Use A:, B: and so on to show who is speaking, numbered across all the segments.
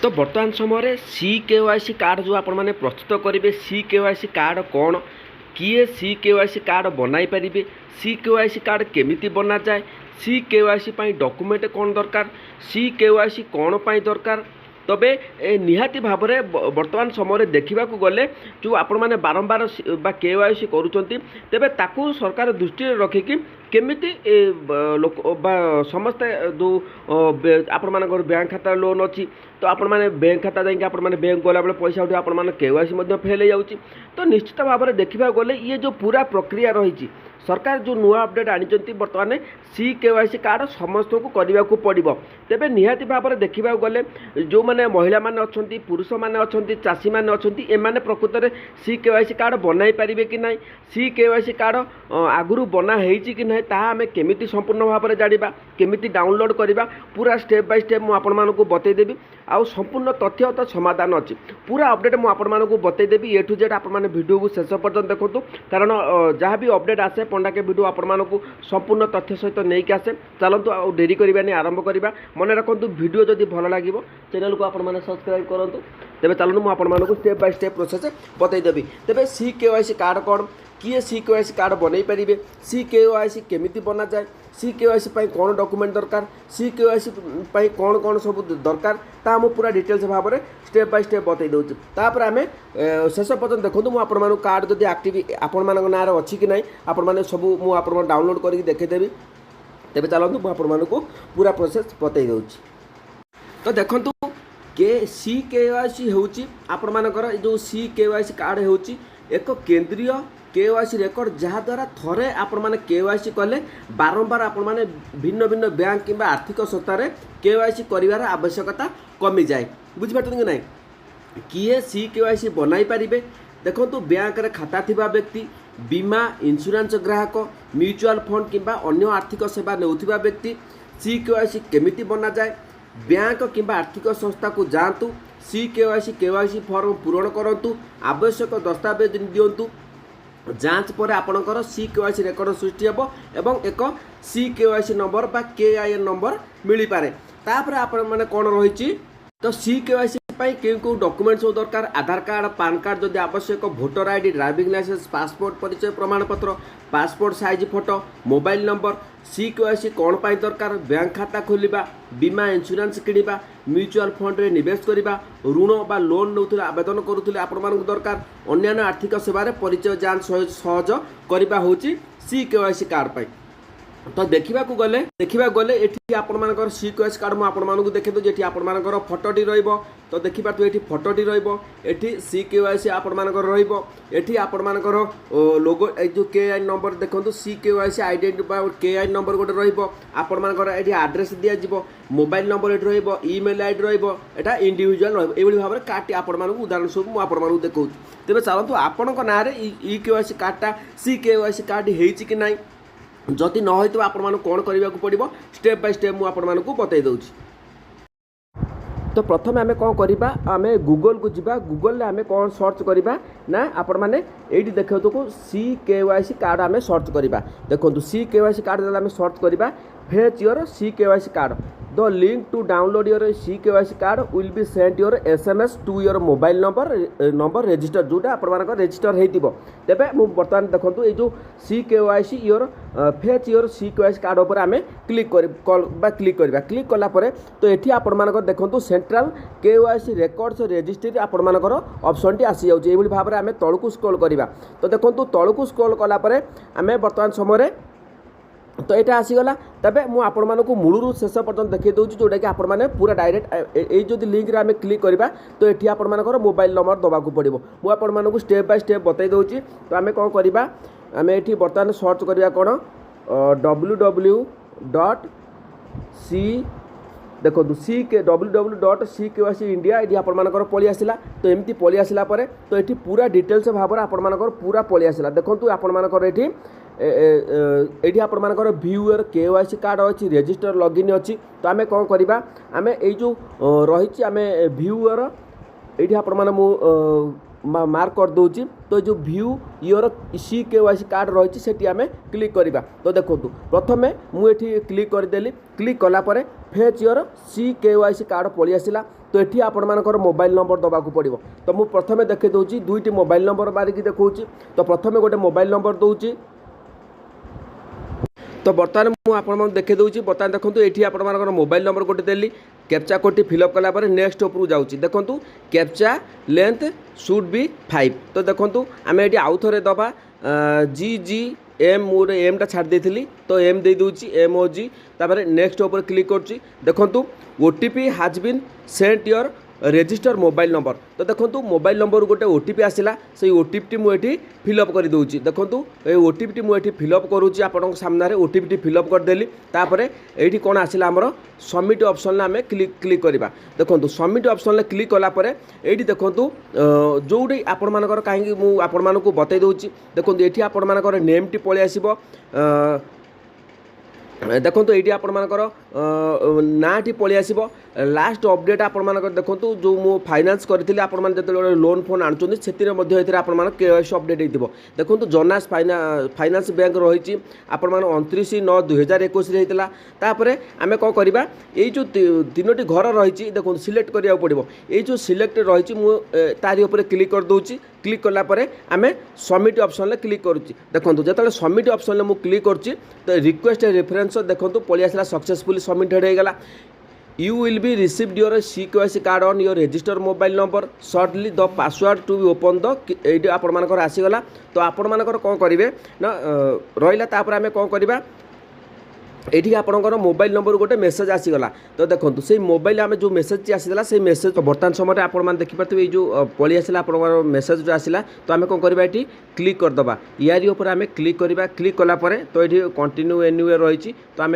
A: तो बर्तमान समय CKYC कार्ड जो आपण मैंने प्रस्तुत करेंगे CKYC कार्ड कौन किए CKYC कार्ड बनाई पारे CKYC कार्ड केमिति बना जाए CKYC डॉक्यूमेंट कौन दरकार CKYC कौन पाई दरकार तबे निहाती भाव में वर्तमान समय देखा गले जो आपण मैंने बारंबार KYC करुँच तेबे ताकू सरकार दृष्टि रखिकी केमिति लोक समस्ते जो आपण मानकर बैंक खाता लोन अच्छी तो आपण मैंने बैंक खाता जाकि आपण मैंने बैंक गला बेले पैसा उठे आपण मैंने KYC फेल हो जाऊँगी तो निश्चित भाव में देखा गले ये जो पूरा प्रक्रिया रही सरकार जो नुआ अपडेट आनी बर्तमान CKYC कार्ड समस्त को करने को पड़ो तेबे निहाती भाव में देखा गले जो मैंने महिला माने अच्छी पुरुष मैंने अच्छा चाषी मैंने अच्छी एमाने प्रकृत में CKYC कार्ड बनाई पारे कि ना CKYC कार्ड आगुरी बना कि ना ताहा आमे केमिति संपूर्ण भाव में जाना केमिति डाउनलोड करवा पूरा स्टेप बाय स्टेप मुझे बतईदेवी आउ संपूर्ण तथ्य तो समाधान अच्छी पूरा अपडेट मुझे बतईदेवी A to Z आप वीडियो को शेष पर्यटन देखो कारण जहाँ भी अपडेट आसे पंडा के वीडियो आपको संपूर्ण तथ्य सहित नहीं आसे चलतु आ डेरी करवानी आरंभ करवा मन रखु वीडियो जदि भल लगे चैनल को आपने सब्सक्राइब करूँ तेरे चलूँ मुझे स्टेप बाय स्टेप प्रोसेस बतईदेवी तेरे CKYC कार्ड कौन किए CKYC कार्ड बनई पारे CKYC केमिति बना जाए CKYC कौन डॉक्यूमेंट दरकार CKYC कौन कौन सब दरकार ता मु पूरा डिटेल्स भाव में स्टेप बाय स्टेप बतई दूँ तापर आम शेष पर्यटन देखो मुझे कार्ड जब आक्टिव आपण मान ना अच्छी कि ना आपण सब मुझे डाउनलोड करके देखदेवी तेरे चलतु मुझे पूरा प्रोसेस बतई दूँ तो देखु CKYC हूँ आपण मानकर जो CKYC कार्ड हूँ एक केंद्रीय KYC रेकर्ड जहाँद्वारा थरे आपण मैंने KYC कले बारंबार आपण मैंने भिन्न भिन्न बैंक कि आर्थिक संस्था KYC कर आवश्यकता कमी जाए बुझीपार कि ना किए CKYC बनाई पारे देखो बैंक रे खाता थिबा व्यक्ति बीमा इंश्योरेंस ग्राहक म्यूचुअल फंड कि अन्य आर्थिक सेवा नेउथिबा व्यक्ति CKYC केमिति बना जाए बैंक कि आर्थिक संस्था को जातु KYC फॉर्म पूरण करूँ आवश्यक दस्तावेज दिंतु जांच पर आपणकर CKYC रेकर्ड सृष्टि हेबो एवं एक CKYC नंबर बा KIN नंबर मिली पारे तापर आपण माने कोन रहिछि तो CKYC क्यों डॉक्यूमेंट सब दरकार आधार कार्ड पान कार्ड जदि आवश्यक voter ID driving licence passport परिचय प्रमाण पत्र passport size photo mobile number CKYC कौन पाई दरकार बैंक खाता खोलिबा बीमा इंश्योरेंस किनिबा म्यूचुअल फंड रे निवेश करिबा ऋण बा लोन नउथिले आवेदन करूथिले आपण मानक दरकार अन्य आर्थिक सेवा रे परिचय जांच सहज करिबा होची CKYC कार्ड पाई तो देखा गले ये आपण मानकर CKYC कार्ड मुझे देखे दूँ आपण मानकर फोटोटी रहिबो तो देखिपा ये फोटोटी रहिबो एठी CKYC आपण मानकर रहिबो एठी आपण मानकर लोगो जो KIN नंबर देखंतु CKYC आइडेंटिफाई KIN नंबर गोटे रहिबो आपण मानकर एठी एड्रेस दिया जिवो मोबाइल नंबर एठी रहिबो ईमेल आईडी रहिबो एटा इंडिविजुअल रहिबो एभली भाबरे कार्ड आपण मानकु उदाहरण सब मु आपण मानकु देखौ तेबे चलंतु आपणक नारे KYC कार्डटा CKYC कार्ड हेछि कि नाही जदि न हो आपण कौन करने को पड़ो स्टेप बाय स्टेप मुझे बतई दूँ तो प्रथम आम कौन करवा आम गूगल को जीवा गूगल आम कौन सर्च करवा ना आपण मैंने ये देखो CKYC कार्ड आम सर्च करवा देखो CKYC कार्ड आम सर्च करवा fetch your CKYC card the link to download your CKYC card will be send your SMS to your mobile number register जोटा आप रजिस्टर हो तेरे मुझे बर्तमान देखो ये जो CKYC your fetch your CKYC card उपर आम क्लिक क्लिक कलापर तो ये आपर देखो सेंट्रल KYC रेकर्ड्स रजिस्ट्री आपर ऑप्शन टी आसी जाऊँगी ये भाव में आम तलू स्क्रॉल करवा तो देखो तलू स्क्रॉल कलापर आम बर्तमान समय तो यहाँ आसीगला तबे मु आपण मानक मूलरू शेष पर्यटन देखा दूसरी जोटा कि आपण मैंने पूरा डायरेक्ट ये लिंक रे आम क्लिक करवा तो ये आपण मानकर मोबाइल नंबर दबाक पड़ो मुझे आपण मानक स्टेप बाय स्टेप बतई दूसरी तो आम कौन करवा आम ये बर्तमान सर्च करवा कौन www.c देखो www.CKYC इंडिया ये आपंकर पलि आसला तो एमती पलि आसला तो ये पूरा डिटेल्स भाव में आपंकर पूरा पलि आसला देखो आपंकर ये आपंकर व्यूअर KYC कार्ड अच्छी रजिस्टर लॉगिन अच्छी तो आम कौन करवा आम ये जो रही आम व्यूअर ये आपण मार्क कर दूची तो जो व्यू योर CKYC कार्ड रही से आम क्लिक करवा तो देखो प्रथमे मुझे क्लिक करदेली क्लिक कलापर फेच योर CKYC कार्ड पलि आसला तो ये आपर मोबाइल नंबर दबा पड़ो। तो मुझे प्रथम देखे दूसरी दुईट मोबाइल नंबर मारिकी देखा। तो प्रथम गोटे मोबाइल नंबर दूसरी। तो बर्तमान मुझे देखे दूसरी बर्तमान देखो ये आपर मोबाइल नंबर गोटे देली कैप्चा कोड फिलअप कलापर नेक्स्ट उपरू जाऊँगी देखो कैप्चा लेंथ शुड बी 5। तो देखो आम ये आउ थे दबा GGM मोर एम टा छाड़ देती तो एम दे दूची MOG तापर नेक्स्ट ऊपर क्लिक कर देखो OTP has been sent your register mobile number. तो देखो मोबाइल नंबर गोटे OTP आसला से OTP मुझे फिलअप कर दूची देखो ये OTP मुझे फिलअप करुँच आपण सामने OTP फिलअप करदेली तापर ये कौन आसला आमर सबमिट ऑप्शन आम क्लिक करवा। देखो सबमिट ऑप्शन क्लिक कलापर ये देखो जोटी आपण मानकर कहीं मुझे बतई दूची देखो ये आपर नेम टी पलि आसब देखो ये आपर ना टी पलि आसब लास्ट अपडेट आपर देखो जो मु फाइनान्स करी आपण जो लोन फोन आणुँच से KYC अपडेट हो देखो जनास फाइनान्स बैंक रही आपण 29/9/2021 होता। आम कौन करवा ये जो तीनो घर रही देखो सिलेक्ट करा पड़ो ये जो सिलेक्ट रही तारी उपर क्लिक कर दूची क्लिक कलापर आम सबमिट ऑप्शन क्लिक करुच्ची देखो जो सबमिट ऑप्शन मुझे क्लिक करुच्ची तो रिक्वेस्ट रेफरेंस देखो पलि आसला सक्सेसफुली सबमिटेड होगा। You will be received your CKYC card on your registered mobile number shortly the password to be open the ये आपर आसीगला। तो आपण मानकर कौन करेंगे ना रहा तापर आम कौन करवा ये आपंकर मोबाइल नंबर गोटे मेसेज आसीगला। तो देखो से मोबाइल आम जो मेसेज आसीला से मेसेज तो बर्तमान समय आप देखिपे ये जो पलि आसला आप मेसेज जो आसला तो आम कौन करवा ये क्लिक करदे यारी उपर आम क्लिक करवा क्लिक कलापर तो ये कंटिन्यू एन्युअर रही तो आम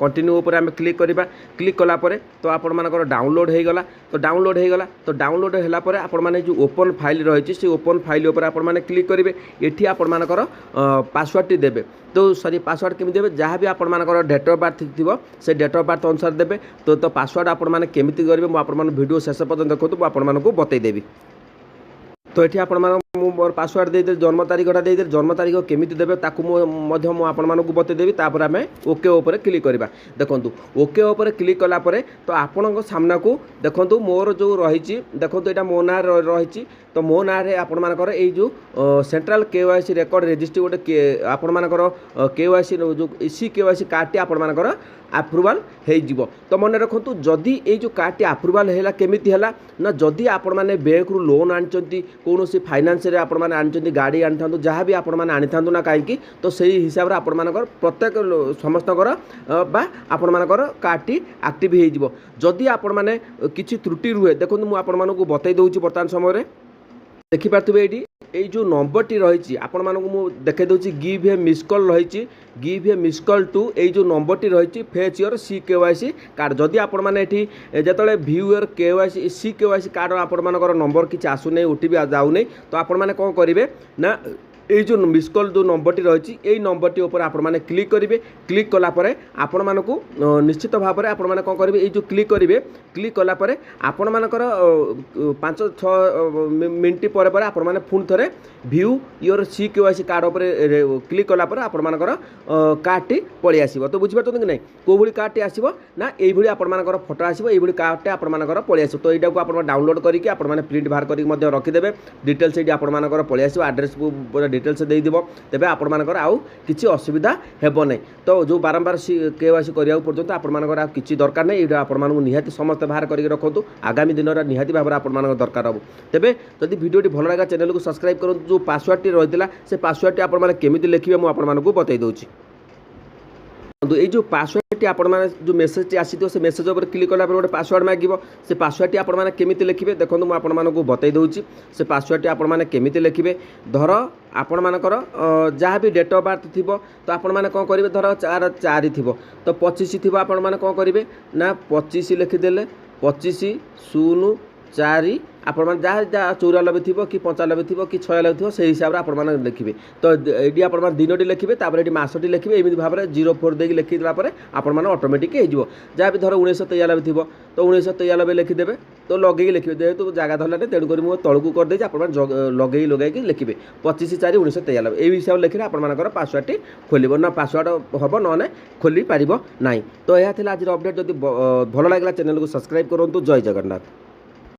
A: कंटिन्यू उपर आम क्लिक करवा क्लिक कलापर तो आपर डाउनलोड हो गला। तो डाउनलोड हो गला तो डाउनलोड होगापर आपने जो ओपन फाइल रही से ओपन फाइल उपर आपने क्लिक करेंगे ये आपर पासवर्ड टी देवे। तो सॉरी पासवर्ड केमी देवे जहाँ भी आपर डेट ऑफ बर्थ थी से डेट ऑफ बर्थ अनुसार देवे। तो पासवर्ड आपण केमी करेंगे मुझे वीडियो शेष पर्यटन देखो तो आपको बतईदेवी। तो ये आपण मोर पासवर्ड दे जन्म तारीखटा दे जन्म तारीख केमी देवे आपको बतईदेवी। तापर आम ओके उपर क्लिक करवा देखो ओके उपर क्लिक कलापर तो आपण सामना को देखो मोर जो रही देखो यहाँ मो ना रही तो मो ना आपर जो सेंट्रल KYC रेकर्ड रेजिस्ट्री गोटे आपर KYC जो CKYC कार्ड टी आपर आप्रुवाल हो। तो मन रखु जदि ये जो कार्ड टी आप्रुवाल है केमी है ना जदि आपण मैंने बैंक रु लोन आनी कौन फाइनान्स आपने आनी गाड़ी आनी था जहाँ भी आपने आनी था ना कहीं तो सही हिसाब से आपण प्रत्येक समस्त आपणकर कार्ड टी आक्टिव हो। जदि आपण मैंने किसी त्रुटि रुहे देखो मुझे आपको बतई दूसरी बर्तमान समय देखिपे ये जो नंबर टी रही आपको देखे दूसरी गिव ए मिस कॉल रही give a miss call to ये जो नंबर टी रही फेच योर CKYC कार्ड जदि आपने जो भ्यू योर CKYC कार्ड आपर नंबर किसी आसुना OTP जाऊनी तो आपने कौन करेंगे ना ये जो मिस कॉल जो नंबर टी रही यही नंबर टी ऊपर आपने क्लिक करेंगे क्लिक कलापर आपण मानक निश्चित भाव में आपण मैंने कौन करेंगे ये जो क्लिक करेंगे क्लिक कलापर आपण मानकर 5-6 मिनट पर आपण मैंने पुणी थे भ्यू योर CKYC कार्ड उपर क्लिक कलापर आपण मानकर कार्ड टी पलि आसो। तो बुझीपार कि नहीं कौ भाई कार्ड टी आसो ना ये आपर फोटो आसो ये कार्ड टी आपर पलि आसो। तो यहाँ को आप डाउनलोड करके आपने प्रिंट बाहर करके रखिदेवे डिटेल्स ये आपर पलि आसो आड्रेस डिटेल्स देदेव तेज आपर आउ कि असुविधा हेब नहीं। तो जो बारंबार KYC करने पर्यंत आपर किसी दरकार नहीं ये आप निहाती समस्त बाहर करके रखु आगामी दिन में निहाती भाव में दरकार हम। तेज जदि भिडियोटी भल लगा चैनल को सब्सक्राइब करूँ जो पासवर्ड टी रही है से पासवर्ड टी आपको लिखे मुझे बतई दूसरी। ये जो पासवर्ड टी आपण जो मेसेज टी आसी से मेसेज उपर क्लिक कला गोटे पासवर्ड मांग से पासवर्ड टी आपण केमी लिखे देखो मुझे आपको बतई दूसरी से पासवर्ड टी आपण केमी लिखे धर आपण मानकर जहाँ भी डेट ऑफ बर्थ थी तो आपण मैंने कौन करेंगे धर 4 थी तो 25 थी आपण मैंने कौन करेंगे ना 25 लिखिदेले 25/0/4 आपण जहाँ जहाँ 94 थी कि 95 थी कि 96 थी से हिसाब से आपण लिखे। तो ये आप दिनटी लिखे ये मसटी लिखे एमती भाव में 04 देकी लिखिदेला आपण ऑटोमेटिक हो जहाँ भी धर 1993 थी तो 1993 लिखिदेवे तो लगे लिखे जेहतु जगह धरलानी तेणुक मुझे तौक करदे आप लगे लिखे 25/4/1993 यही हिसाब से लिखे आपर पासवर्ड टी खोल ना पासवर्ड हम ना खोली पार ना। तो यह आज अपडेट जब भल लगे चैनल को सब्सक्राइब करूँ। जय जगन्नाथ।